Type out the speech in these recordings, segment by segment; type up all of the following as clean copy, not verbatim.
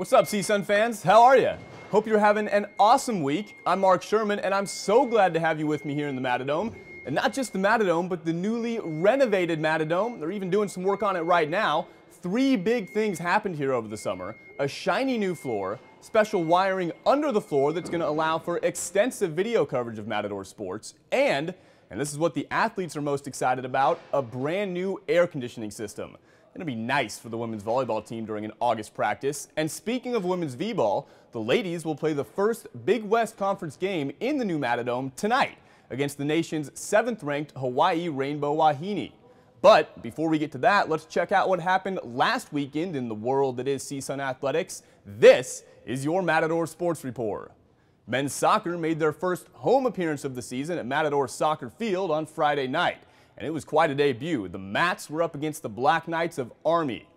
What's up, CSUN fans? How are you? Hope you're having an awesome week. I'm Mark Sherman, and I'm so glad to have you with me here in the Matadome. And not just the Matadome, but the newly renovated Matadome. They're even doing some work on it right now. 3 big things happened here over the summer. A shiny new floor, special wiring under the floor that's going to allow for extensive video coverage of Matador sports, and this is what the athletes are most excited about, a brand new air conditioning system. It'll be nice for the women's volleyball team during an August practice. And speaking of women's v-ball, the ladies will play the first Big West Conference game in the new Matadome tonight against the nation's 7th-ranked Hawaii Rainbow Wahine. But before we get to that, let's check out what happened last weekend in the world that is CSUN athletics. This is your Matador Sports Report. Men's soccer made their first home appearance of the season at Matador Soccer Field on Friday night. And it was quite a debut. The Mats were up against the Black Knights of Army.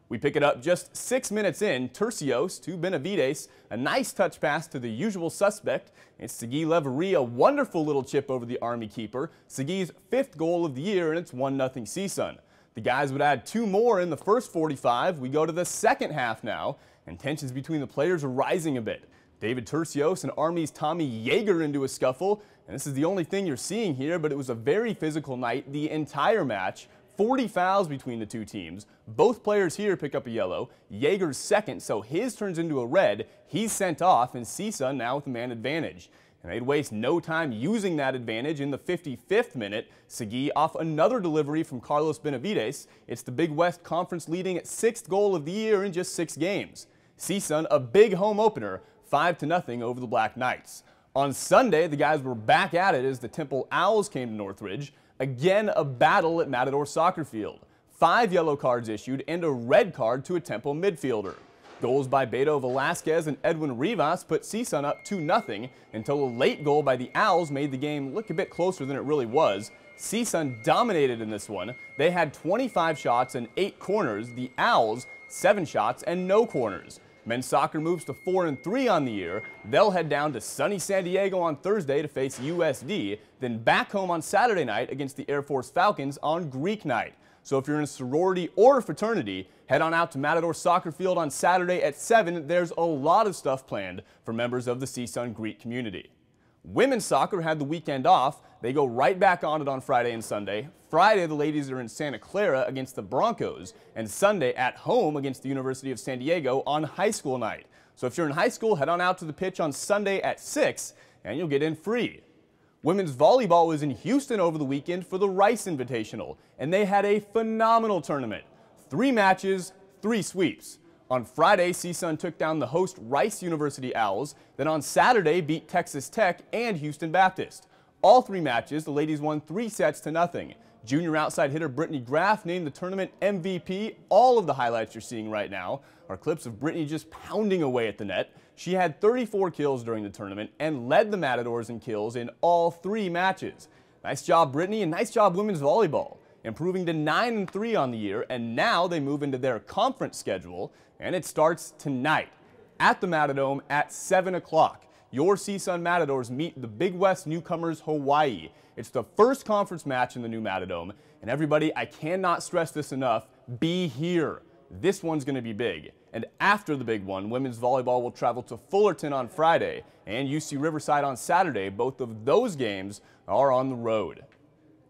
We pick it up just 6 minutes in. Tercios to Benavides, a nice touch pass to the usual suspect. It's Sagi Leverie, a wonderful little chip over the Army keeper. Sagi's 5th goal of the year, and it's 1-0 CSUN. The guys would add 2 more in the first 45. We go to the second half now, and tensions between the players are rising a bit. David Tercios and Army's Tommy Yeager into a scuffle. And this is the only thing you're seeing here, but it was a very physical night the entire match. 40 fouls between the two teams. Both players here pick up a yellow. Yeager's second, so his turns into a red. He's sent off, and CSUN now with the man advantage. And they'd waste no time using that advantage in the 55th minute. Sagi off another delivery from Carlos Benavides. It's the Big West Conference leading 6th goal of the year in just 6 games. CSUN, a big home opener, 5-0 over the Black Knights. On Sunday, the guys were back at it as the Temple Owls came to Northridge. Again, a battle at Matador Soccer Field. 5 yellow cards issued and a red card to a Temple midfielder. Goals by Beto Velasquez and Edwin Rivas put CSUN up 2-0 until a late goal by the Owls made the game look a bit closer than it really was. CSUN dominated in this one. They had 25 shots and 8 corners. The Owls, 7 shots and no corners. Men's soccer moves to 4-3 on the year. They'll head down to sunny San Diego on Thursday to face USD, then back home on Saturday night against the Air Force Falcons on Greek night. So if you're in a sorority or a fraternity, head on out to Matador Soccer Field on Saturday at 7. There's a lot of stuff planned for members of the CSUN Greek community. Women's soccer had the weekend off. They go right back on it on Friday and Sunday. Friday, the ladies are in Santa Clara against the Broncos, and Sunday at home against the University of San Diego on high school night. So if you're in high school, head on out to the pitch on Sunday at 6, and you'll get in free. Women's volleyball was in Houston over the weekend for the Rice Invitational, and they had a phenomenal tournament. 3 matches, 3 sweeps. On Friday, CSUN took down the host Rice University Owls. Then on Saturday, beat Texas Tech and Houston Baptist. All 3 matches, the ladies won 3-0. Junior outside hitter Brittany Graff named the tournament MVP. All of the highlights you're seeing right now are clips of Brittany just pounding away at the net. She had 34 kills during the tournament and led the Matadors in kills in all 3 matches. Nice job, Brittany, and nice job, women's volleyball, improving to 9-3 on the year, and now they move into their conference schedule, and it starts tonight at the Matadome at 7 o'clock. Your CSUN Matadors meet the Big West newcomers Hawaii. It's the first conference match in the new Matadome, and everybody, I cannot stress this enough, be here. This one's going to be big. And after the big one, women's volleyball will travel to Fullerton on Friday and UC Riverside on Saturday. Both of those games are on the road.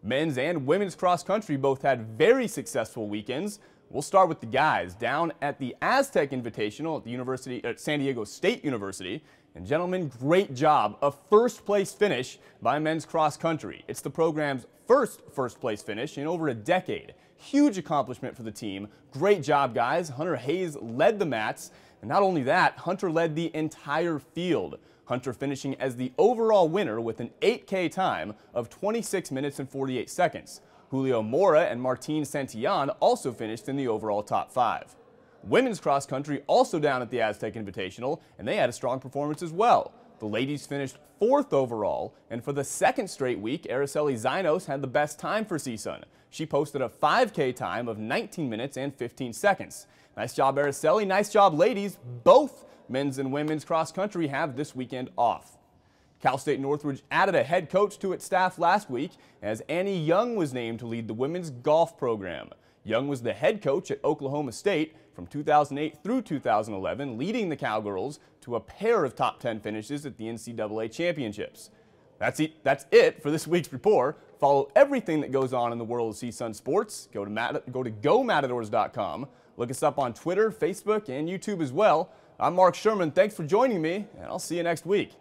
Men's and women's cross country both had very successful weekends. We'll start with the guys down at the Aztec Invitational at San Diego State University. And gentlemen, great job. A first-place finish by men's cross country. It's the program's first-place finish in over a decade. Huge accomplishment for the team. Great job, guys. Hunter Hayes led the Mats. And not only that, Hunter led the entire field. Hunter finishing as the overall winner with an 8K time of 26 minutes and 48 seconds. Julio Mora and Martin Santillan also finished in the overall top 5. Women's cross country also down at the Aztec Invitational, and they had a strong performance as well. The ladies finished 4th overall, and for the 2nd straight week, Araceli Zainos had the best time for CSUN. She posted a 5K time of 19 minutes and 15 seconds. Nice job, Araceli. Nice job, ladies. Both men's and women's cross country have this weekend off. Cal State Northridge added a head coach to its staff last week as Annie Young was named to lead the women's golf program. Young was the head coach at Oklahoma State. from 2008 through 2011, leading the Cowgirls to a pair of top 10 finishes at the NCAA championships. That's it for this week's report. Follow everything that goes on in the world of CSUN sports. Go to GoMatadors.com. Look us up on Twitter, Facebook, and YouTube as well. I'm Mark Sherman. Thanks for joining me, and I'll see you next week.